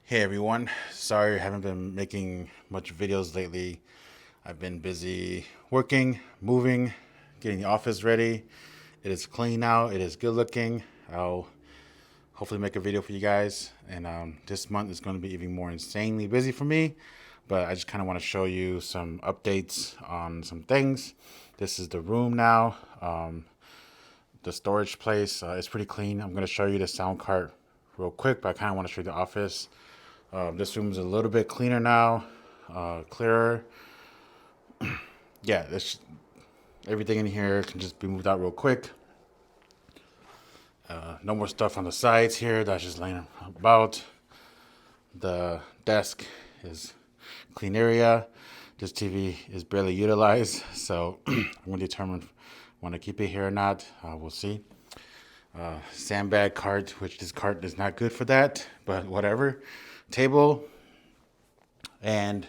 Hey everyone, sorry I haven't been making much videos lately. I've been busy working, moving, getting the office ready. It is clean now, it is good looking. I'll hopefully make a video for you guys. And this month is going to be even more insanely busy for me. But I just kind of want to show you some updates on some things. This is the room now, the storage place. It's pretty clean. I'm going to show you the sound cart real quick, but I kind of want to show you the office. This room is a little bit cleaner now, clearer. Yeah, everything in here can just be moved out real quick. No more stuff on the sides here that's just laying about. The desk is clean area. This TV is barely utilized, so I'm going to determine if I want to keep it here or not. We'll see. Sandbag cart, which this cart is not good for that, but whatever. Table, and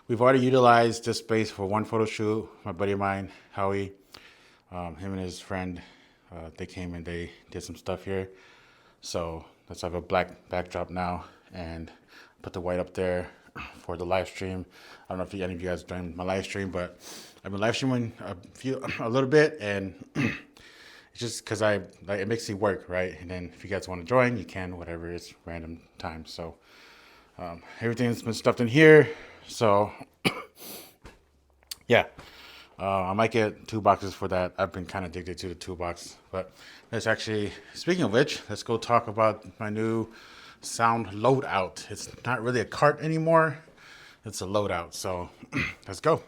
we've already utilized this space for one photo shoot. My buddy of mine, Howie, him and his friend, they came and they did some stuff here. So let's have a black backdrop now and put the white up there for the live stream. I don't know if any of you guys joined my live stream, but I've been live streaming a little bit, and it's just because it makes me work, right? And then if you guys want to join, you can, whatever. It's random time. So everything's been stuffed in here. So yeah, I might get 2 boxes for that. I've been kind of addicted to the 2 box. But let's actually, speaking of which, let's go talk about my new sound loadout. It's not really a cart anymore. It's a loadout. So let's go.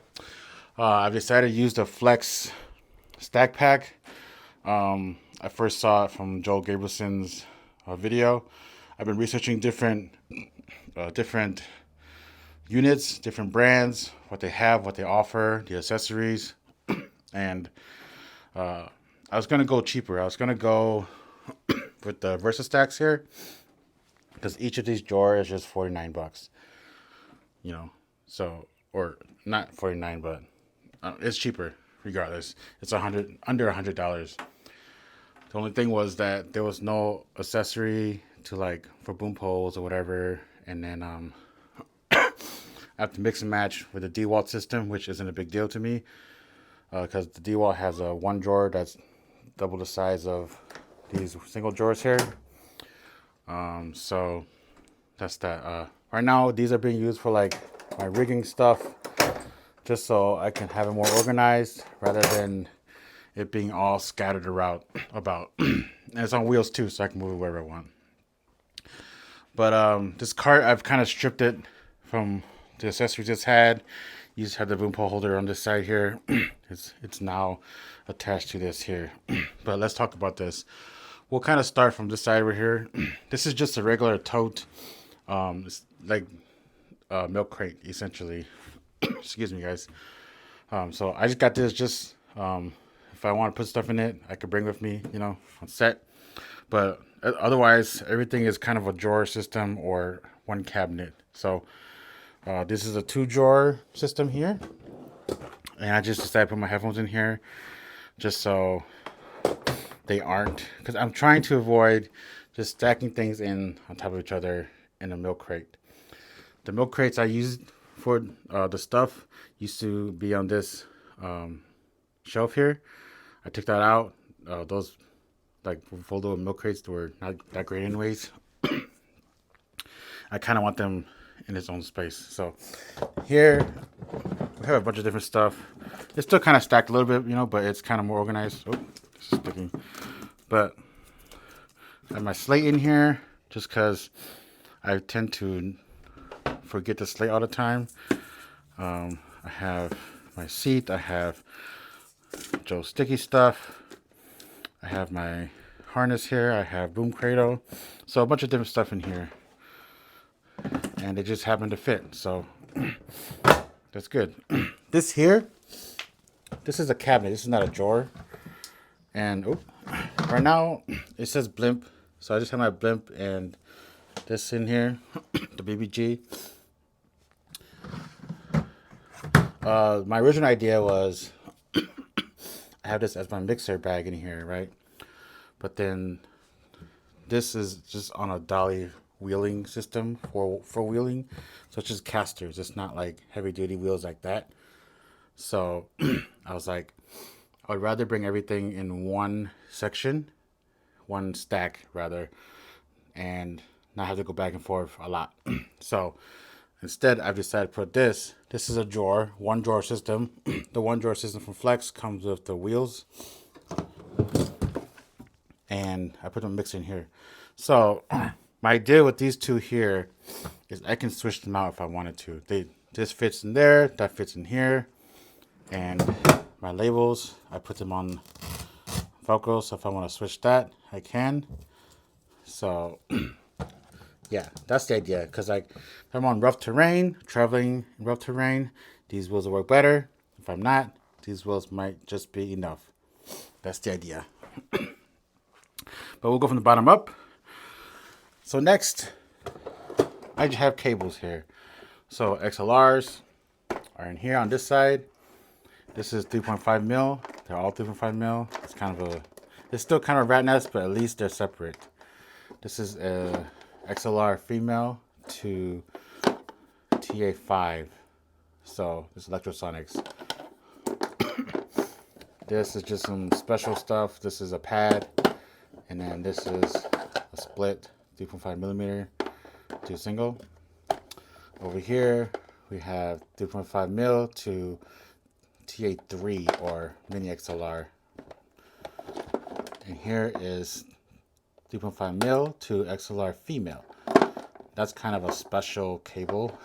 I've decided to use the Flex Stack Pack. I first saw it from Joel Gabrielson's video. I've been researching different units, different brands, what they have, what they offer, the accessories, and I was gonna go cheaper. I was gonna go with the VersaStacks here, because each of these drawers is just $49. You know, so, or not 49, but it's cheaper regardless. It's under $100. The only thing was that there was no accessory to, like, for boom poles or whatever, and then I have to mix and match with the DeWalt system, which isn't a big deal to me, because the DeWalt has a one drawer that's double the size of these single drawers here. So that's that. Right now, these are being used for, like, my rigging stuff, just so I can have it more organized rather than it being all scattered around about. And it's on wheels too, so I can move it wherever I want. But this cart, I've kind of stripped it from the accessories it's had. You just have the boom pole holder on this side here. It's now attached to this here. But let's talk about this. We'll kind of start from this side over here. This is just a regular tote. It's like a milk crate, essentially. Excuse me, guys. So I just got this just if I want to put stuff in it, I could bring with me, on set. But otherwise, everything is kind of a drawer system or one cabinet. So this is a 2 drawer system here. And I just decided to put my headphones in here just so they aren't, because I'm trying to avoid just stacking things in on top of each other in a milk crate. The milk crates I used for the stuff used to be on this shelf here. I took that out. Those, like, foldable milk crates were not that great anyways. I kind of want them in its own space. So here we have a bunch of different stuff. It's still kind of stacked a little bit, but it's kind of more organized. Oh, this is sticking. But I have my slate in here just because I tend to forget to slate all the time. I have my seat. I have Joe's sticky stuff. I have my harness here. I have Boom Cradle. So a bunch of different stuff in here. And they just happen to fit. So that's good. This here, this is a cabinet. This is not a drawer. And right now it says blimp. So I just have my blimp and this in here, the BBG. My original idea was I have this as my mixer bag in here, right? But then this is just on a dolly wheeling system for wheeling. So it's just casters. It's not like heavy duty wheels like that. So I was like, I would rather bring everything in one section, one stack rather, and not have to go back and forth a lot. So instead, I've decided to put this. This is a drawer, one drawer system. The one drawer system from Flex comes with the wheels, and I put them mixed in here. So my idea with these two here is I can switch them out if I wanted to. This fits in there, that fits in here, and my labels, I put them on Velcro. So if I want to switch that, I can. So yeah, that's the idea. Because like if I'm on rough terrain, traveling in rough terrain, these wheels will work better. If I'm not, these wheels might just be enough. That's the idea. But we'll go from the bottom up. So next, I just have cables here. So XLRs are in here on this side. This is 3.5 mil. They're all 3.5 mil. It's still kind of rat nest, but at least they're separate. This is a XLR female to TA5. So this is Electrosonics. This is just some special stuff. This is a pad. And then this is a split 3.5 millimeter to single. Over here, we have 3.5 mil to TA3 or mini XLR. And here is 3.5 mil to XLR female. That's kind of a special cable.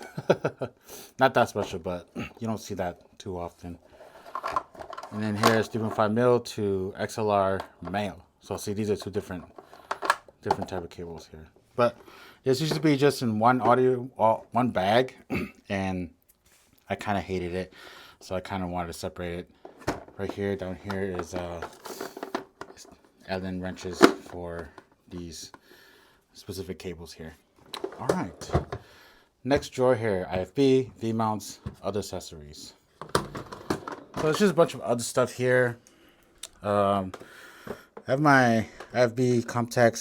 Not that special, but you don't see that too often. And then here's 3.5 mil to XLR male. So see, these are two different type of cables here. But this used to be just in one one bag, and I kind of hated it. So I kind of wanted to separate it. Right here, down here is Allen wrenches for these specific cables here. All right. Next drawer here, IFB, V-mounts, other accessories. So it's just a bunch of other stuff here. I have my IFB Comtech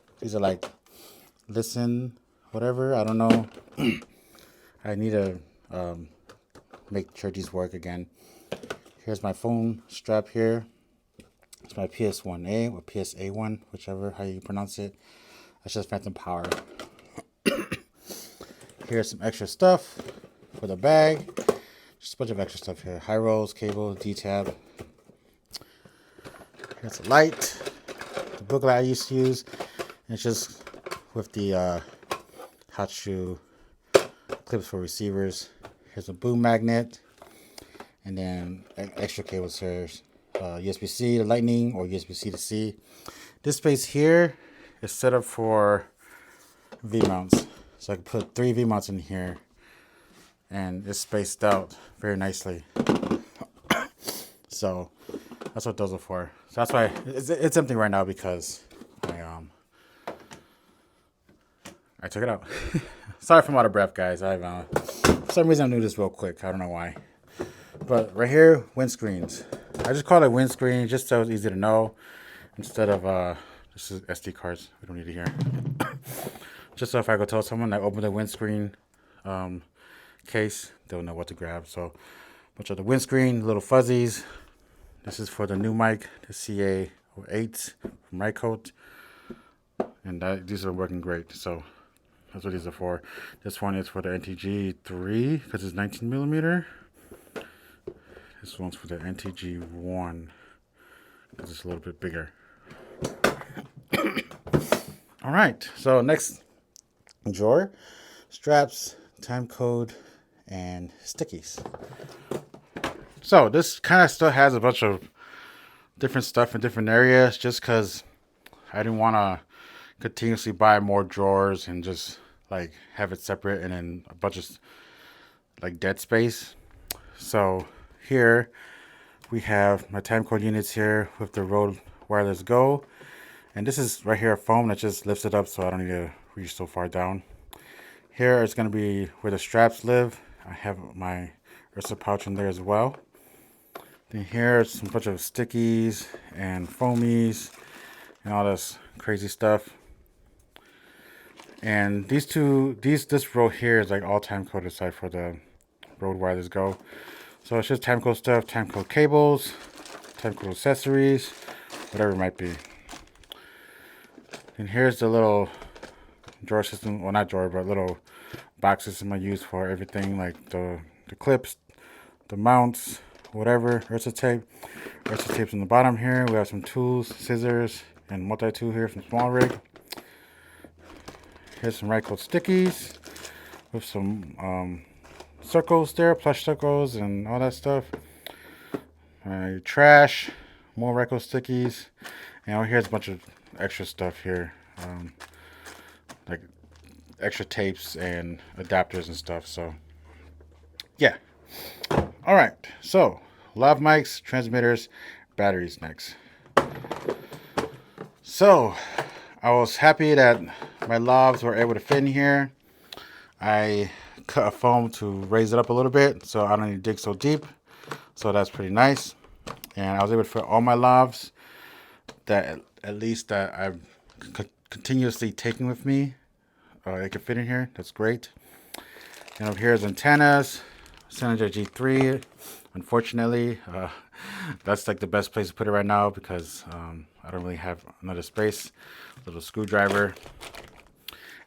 / these are like listen, whatever. I don't know. I need to make sure these work again. Here's my phone strap here. It's my PS1A or PSA1, whichever how you pronounce it. That's just Phantom Power. Here's some extra stuff for the bag. Just a bunch of extra stuff here. High rolls, cable, D-tab. Here's a light. The booklet I used to use. And it's just with the hot shoe clips for receivers. Here's a boom magnet. And then extra cables here. USB-C to Lightning or USB-C to C. This space here is set up for V-mounts. So I can put 3 V-mounts in here. And it's spaced out very nicely. So that's what those are for. So that's why it's empty right now because I took it out. Sorry if I'm out of breath, guys. For some reason I knew this real quick. I don't know why. But right here, windscreens. I just call it windscreen just so it's easy to know. Instead of this is SD cards. We don't need it here. Just so if I go tell someone I open the windscreen case, they'll know what to grab. So a bunch of the windscreen, little fuzzies. This is for the new mic, the CA08 from Rycote. And these are working great. So that's what these are for. This one is for the NTG3 because it's 19 millimeter. This one's for the NTG1 because it's a little bit bigger. All right, so next drawer, straps, time code, and stickies. So this kind of still has a bunch of different stuff in different areas just because I didn't want to continuously buy more drawers and just like have it separate and then a bunch of like dead space. So here we have my time code units here with the Rode Wireless Go. And this is right here a foam that just lifts it up so I don't need to reach so far down. Here it's going to be where the straps live. I have my Ursa pouch in there as well. Then here's some bunch of stickies and foamies and all this crazy stuff. And this row here is like all time code aside for the road wireless go. So it's just time code stuff, time code cables, time code accessories, whatever it might be. And here's the little drawer system, well not drawer, but little box system I use for everything, like the clips, the mounts, whatever, Ursa tape. Ursa tape's in the bottom here. We have some tools, scissors, and multi-tool here from Small Rig. Here's some Rycote stickies with some circles there, plush circles and all that stuff. Trash, more Rycote stickies, and over here's a bunch of extra stuff here, like extra tapes and adapters and stuff. So yeah. All right. So lav mics, transmitters, batteries next. So I was happy that my lavs were able to fit in here. I cut a foam to raise it up a little bit so I don't need to dig so deep. So that's pretty nice. And I was able to fit all my lavs that at least that I've continuously taken with me. It can fit in here. That's great. And over here is antennas. Synergy G3. Unfortunately, that's like the best place to put it right now because I don't really have another space. Little screwdriver.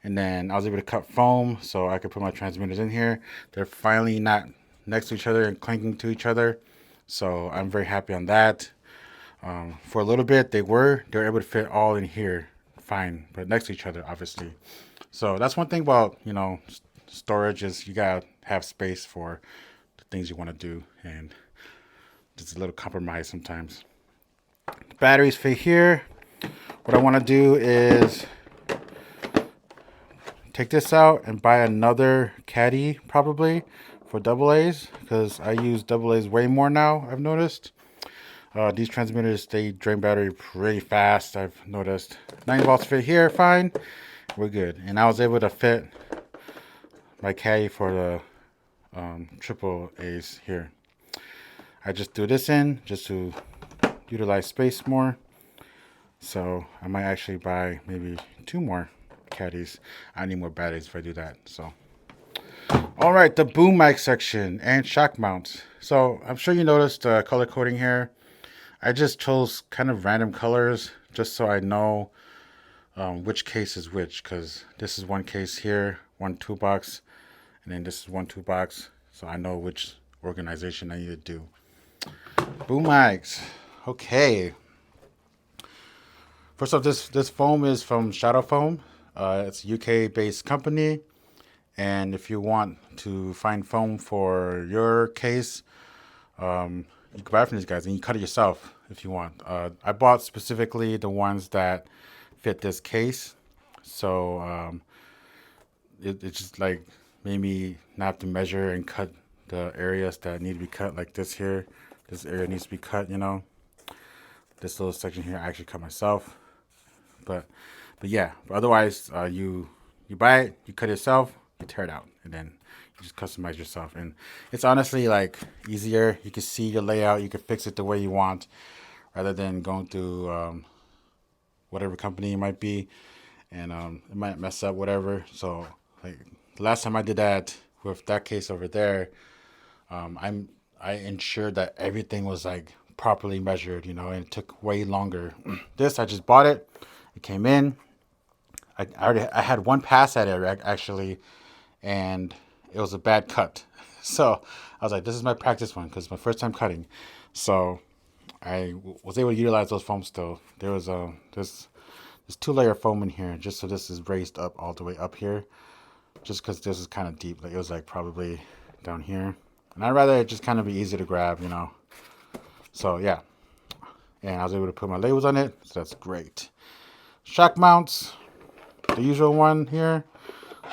And then I was able to cut foam so I could put my transmitters in here. They're finally not next to each other and clanking to each other. So I'm very happy on that. For a little bit, they were able to fit all in here fine, but next to each other, obviously. So that's one thing about, storage is you gotta have space for the things you want to do, and just a little compromise sometimes. The batteries fit here. What I want to do is take this out and buy another caddy probably for AA's because I use AA's way more now, I've noticed. These transmitters, they drain battery pretty fast, I've noticed. 9 volts fit here, fine. We're good. And I was able to fit my caddy for the AA's here. I just threw this in just to utilize space more. So I might actually buy maybe 2 more caddies. I need more batteries if I do that. So, all right, the boom mic section and shock mounts. So I'm sure you noticed the color coding here. I just chose kind of random colors just so I know which case is which, because this is one case here, one toolbox, and then this is one toolbox, so I know which organization I need to do. Boom mics. Okay. First off, this foam is from Shadow Foam. It's a UK-based company, and if you want to find foam for your case, you can buy it from these guys, and you cut it yourself if you want. I bought specifically the ones that fit this case, so it just like made me not have to measure and cut the areas that need to be cut, like this here. This area needs to be cut, This little section here I actually cut myself. But yeah, but otherwise, you buy it, you cut it yourself, you tear it out, and then you just customize yourself. And it's honestly like easier. You can see your layout, you can fix it the way you want, rather than going through whatever company it might be, and it might mess up whatever. So like the last time I did that with that case over there, I ensured that everything was like properly measured, and it took way longer. This, I just bought it. It came in. I had one pass at it actually, and it was a bad cut. So I was like, this is my practice one because it's my first time cutting. So I was able to utilize those foams still. There was this 2-layer foam in here, just so this is raised up all the way up here, just because this is kind of deep. Like it was like probably down here, and I'd rather it just kind of be easy to grab, So yeah, and I was able to put my labels on it, so that's great. Shock mounts, the usual one here,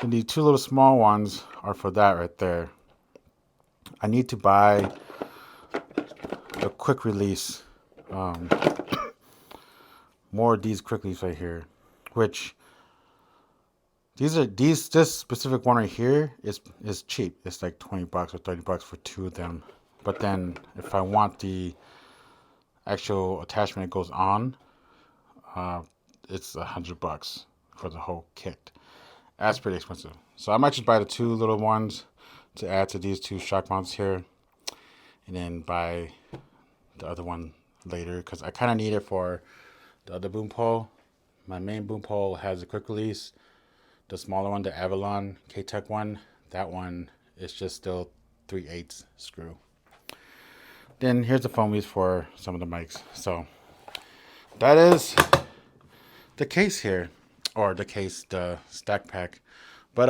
and the 2 little small ones are for that right there. I need to buy a quick release, more of these quick release right here, which this specific one right here is cheap. It's like $20 or $30 for 2 of them. But then if I want the actual attachment that goes on, it's $100 for the whole kit. That's pretty expensive. So I might just buy the two little ones to add to these two shock mounts here, and then buy the other one later because I kind of need it for the other boom pole. My main boom pole has a quick release. The smaller one, the Avalon K-Tech one, that one is just still 3/8 screw. Then here's the foamies for some of the mics. So that is the case here, or the stack pack. But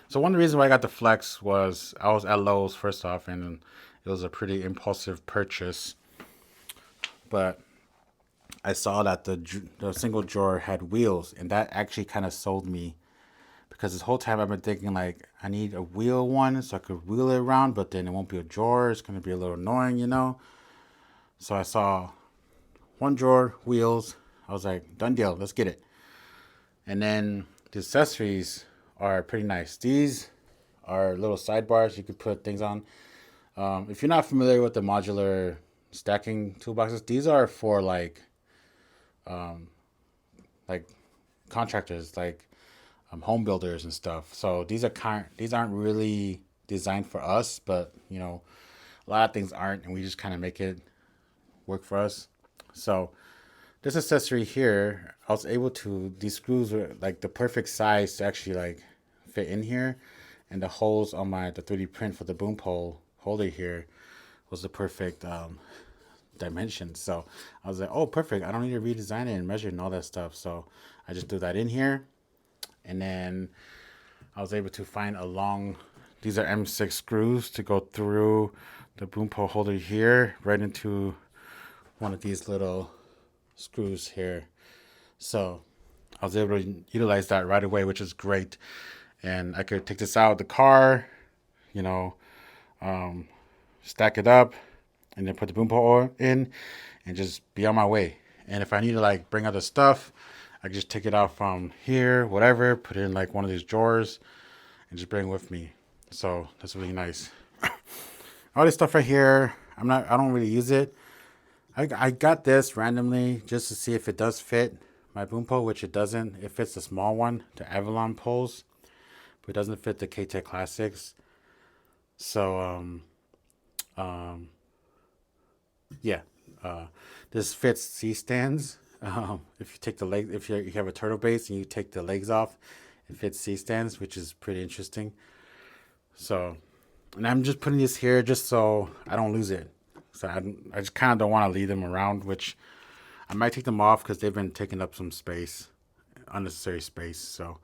so one of the reasons why I got the Flex was I was at Lowe's first off, and it was a pretty impulsive purchase. But I saw that the single drawer had wheels, and that actually kind of sold me because this whole time I've been thinking like I need a wheel one so I could wheel it around, but then it won't be a drawer. It's gonna be a little annoying, you know. So I saw one drawer, wheels. I was like, done deal, let's get it. And then the accessories are pretty nice. These are little sidebars you could put things on. If you're not familiar with the modular stacking toolboxes, these are for like contractors, like home builders and stuff. So these aren't really designed for us, but you know, a lot of things aren't, and we just kind of make it work for us. So this accessory here, I was able to, these screws were like the perfect size to actually like fit in here, and the holes on the 3D print for the boom pole holder here was the perfect dimension. So I was like, oh, perfect. I don't need to redesign it and measure and all that stuff. So I just threw that in here. And then I was able to find these are M6 screws to go through the boom pole holder here, right into one of these little screws here. So I was able to utilize that right away, which is great. And I could take this out of the car, you know, stack it up, and then put the boom pole in and just be on my way. And if I need to like bring other stuff, I can just take it out from here, whatever, put it in like one of these drawers and just bring it with me. So that's really nice. All this stuff right here, I don't really use it. I got this randomly just to see if it does fit my boom pole, which it doesn't. It fits the small one, the Avalon poles, but it doesn't fit the K-Tech Classics. So yeah, this fits C stands. If you take the leg, if you have a turtle base and you take the legs off, it fits C stands, which is pretty interesting. So, and I'm just putting this here just so I don't lose it. So I just kind of don't want to leave them around, which I might take them off because they've been taking up some space, unnecessary space. So,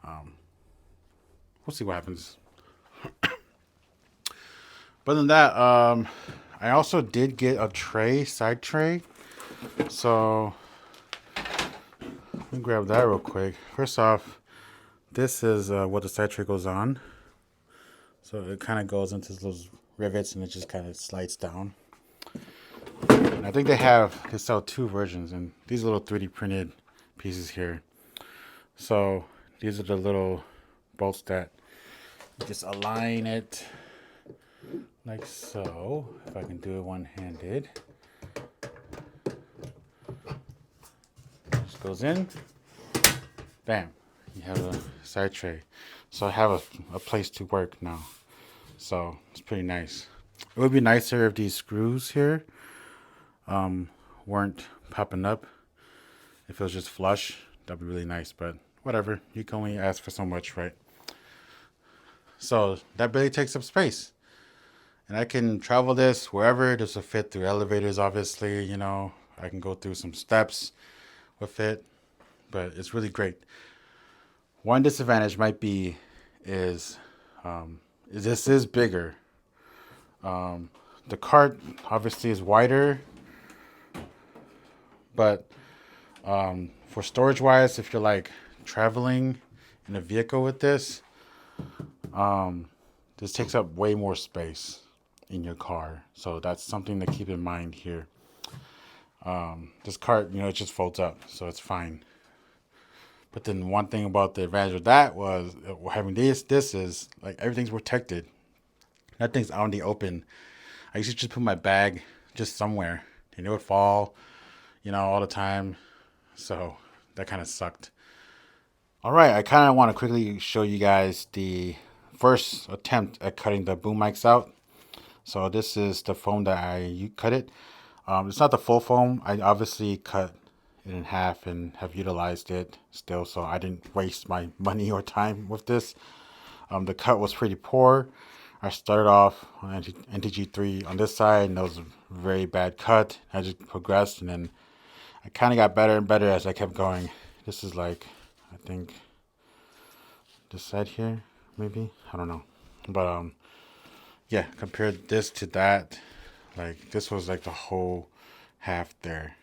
we'll see what happens. But than that, I also did get a side tray. So let me grab that real quick. First off, this is what the side tray goes on. So it kind of goes into those rivets and it just kind of slides down. And I think they sell two versions, and these little 3D printed pieces here. So these are the little bolts that you just align it like so. If I can do it one-handed. Just goes in. Bam. You have a side tray. So I have a place to work now. So it's pretty nice. It would be nicer if these screws here weren't popping up. If it was just flush, that'd be really nice. But whatever. You can only ask for so much, right? So that really takes up space. And I can travel this wherever. This will fit through elevators, obviously. You know, I can go through some steps with it. But it's really great. One disadvantage might be is this is bigger. The cart obviously is wider, but for storage wise, if you're like traveling in a vehicle with this takes up way more space in your car. So that's something to keep in mind here. This cart, you know, it just folds up, so it's fine. But then one thing about the advantage of that was having this is like everything's protected. That thing's out in the open. I used to just put my bag just somewhere and it would fall, you know, all the time. So that kind of sucked. All right, I kind of want to quickly show you guys the first attempt at cutting the boom mics out. So this is the foam that I cut it. It's not the full foam. I obviously cut it in half and have utilized it still, so I didn't waste my money or time with this. The cut was pretty poor. I started off on NTG3 on this side, and that was a very bad cut. I just progressed, and then I kind of got better and better as I kept going. This is like, I think, this side here, maybe? I don't know. But, yeah, compared this to that, like, this was like the whole half there.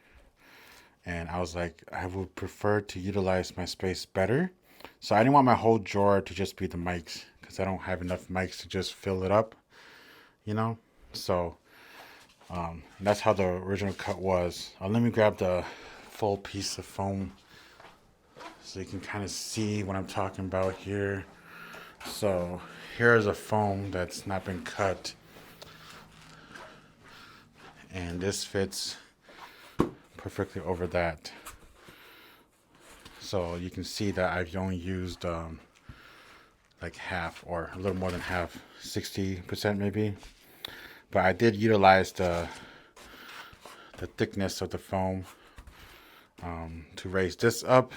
And I was like, I would prefer to utilize my space better. So I didn't want my whole drawer to just be the mics, because I don't have enough mics to just fill it up, you know? So that's how the original cut was. Let me grab the full piece of foam so you can kind of see what I'm talking about here. So here's a foam that's not been cut, and this fits perfectly over that. So you can see that I've only used like half, or a little more than half, 60% maybe. But I did utilize the thickness of the foam to raise this up,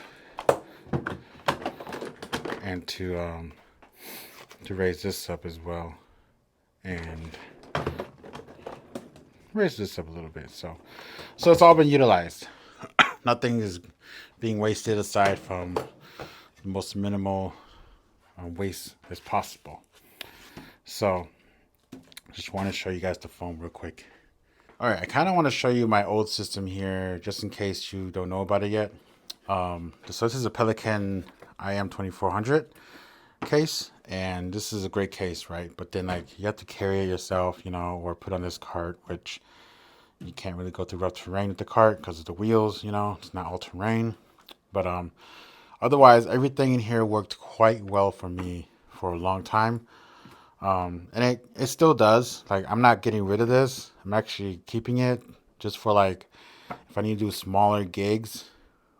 and to raise this up as well, and raise this up a little bit. So it's all been utilized. Nothing is being wasted aside from the most minimal waste as possible. So just want to show you guys the foam real quick. All right, I kind of want to show you my old system here, just in case you don't know about it yet. So this is a Pelican IM2400 case, and this is a great case, right? But then, like, you have to carry it yourself, you know, or put on this cart, which you can't really go through rough terrain with the cart because of the wheels, you know, it's not all terrain. But otherwise, everything in here worked quite well for me for a long time. And it still does. Like, I'm not getting rid of this. I'm actually keeping it just for, like, if I need to do smaller gigs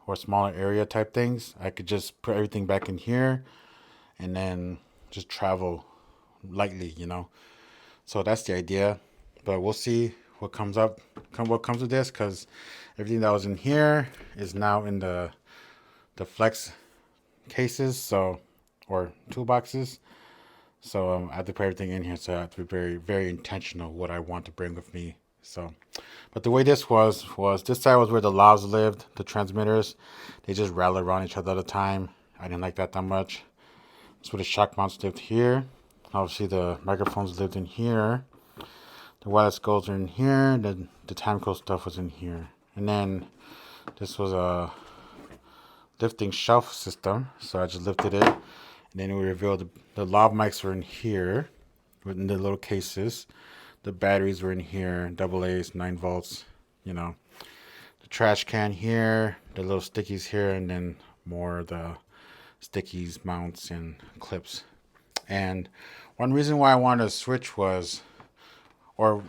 or smaller area type things, I could just put everything back in here and then just travel lightly, you know. So that's the idea. But we'll see what comes with this, because everything that was in here is now in the flex cases, so, or toolboxes. So I have to put everything in here, so I have to be very, very intentional what I want to bring with me. So, but the way this was this side was where the lavs lived, the transmitters. They just rattle around each other all the time. I didn't like that much. That's where the shock mounts lived here. Obviously the microphones lived in here. The wireless goals are in here. The time code stuff was in here. And then this was a lifting shelf system, so I just lifted it. And then we revealed the lav mics were in here, in the little cases. The batteries were in here, double A's, 9 volts, you know. The trash can here, the little stickies here, and then more of the stickies, mounts, and clips. And one reason why I wanted to switch was, or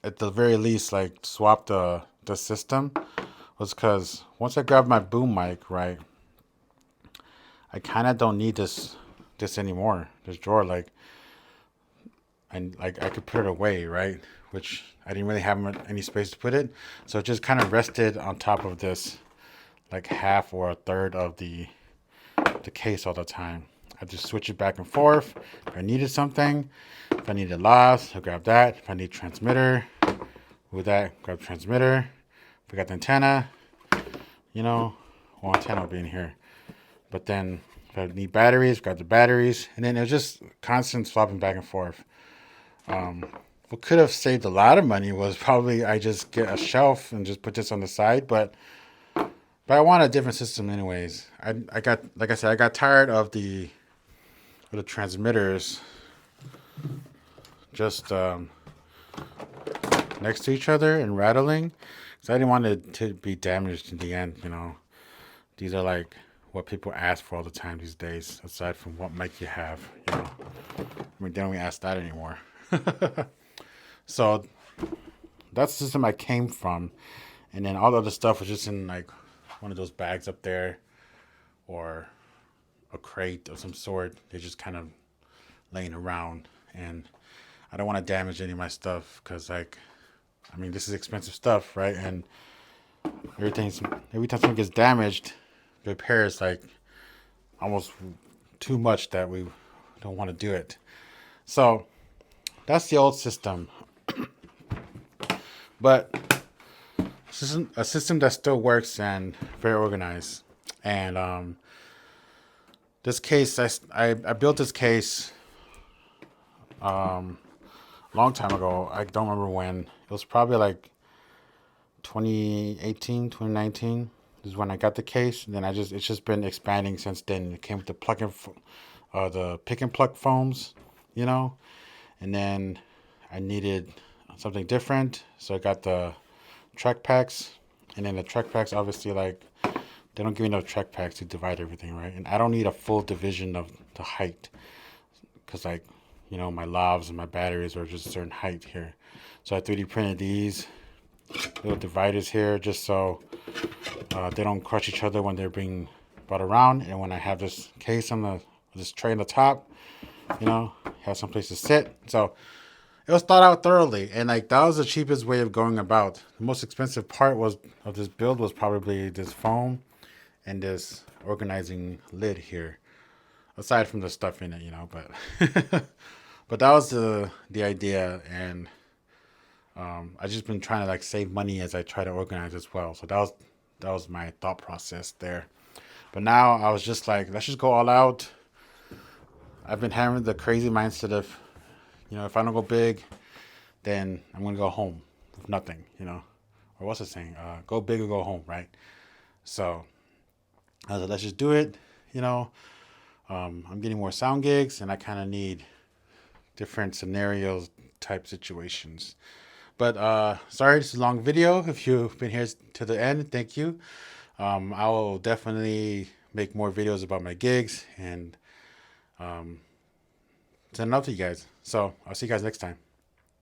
at the very least, like, swap the system, was because once I grabbed my boom mic, right, I kind of don't need this anymore. This drawer, like, and like I could put it away, right? Which I didn't really have any space to put it, so it just kind of rested on top of this, like half or a third of the case all the time. I just switch it back and forth. If I needed something, if I needed lavs, I'll grab that. If I need transmitter, with that, grab transmitter. If I got the antenna, you know, well, antenna will be in here. But then if I need batteries, grab the batteries. And then it was just constant swapping back and forth. What could have saved a lot of money was probably I just get a shelf and just put this on the side. But I want a different system anyways. I got, like I said, I got tired of the transmitters just next to each other and rattling. So I didn't want it to be damaged in the end, you know. These are like what people ask for all the time these days, aside from what mic you have, you know. I mean, they don't even ask that anymore. So that's the system I came from. And then all the other stuff was just in like one of those bags up there or a crate of some sort. They're just kind of laying around, and I don't want to damage any of my stuff because, like, I mean, this is expensive stuff, right? And every time something gets damaged, the repair is like almost too much that we don't want to do it. So that's the old system, but a system that still works and very organized. And this case, I built this case a long time ago. I don't remember when. It was probably like 2018, 2019 is when I got the case. And then it's just been expanding since then. It came with the pick and pluck foams, you know. And then I needed something different, so I got the track packs. And then the track packs, obviously, like, they don't give me enough track packs to divide everything, right? And I don't need a full division of the height, because, like, you know, my lavs and my batteries are just a certain height here. So I 3D printed these little dividers here just so they don't crush each other when they're being brought around. And when I have this case on this tray on the top, you know, have some place to sit. So it was thought out thoroughly, and like that was the cheapest way of going about. The most expensive part of this build was probably this foam and this organizing lid here, aside from the stuff in it, you know. But but that was the idea, and I just been trying to like save money as I try to organize as well. So that was my thought process there. But now I was just like, let's just go all out. I've been having the crazy mindset of, you know, if I don't go big, then I'm gonna go home with nothing, you know. Or what's the saying? Go big or go home, right? So I was like, let's just do it, you know. I'm getting more sound gigs, and I kind of need different scenarios type situations. But sorry, this is a long video. If you've been here to the end, thank you. I will definitely make more videos about my gigs and send it out to you guys. So I'll see you guys next time.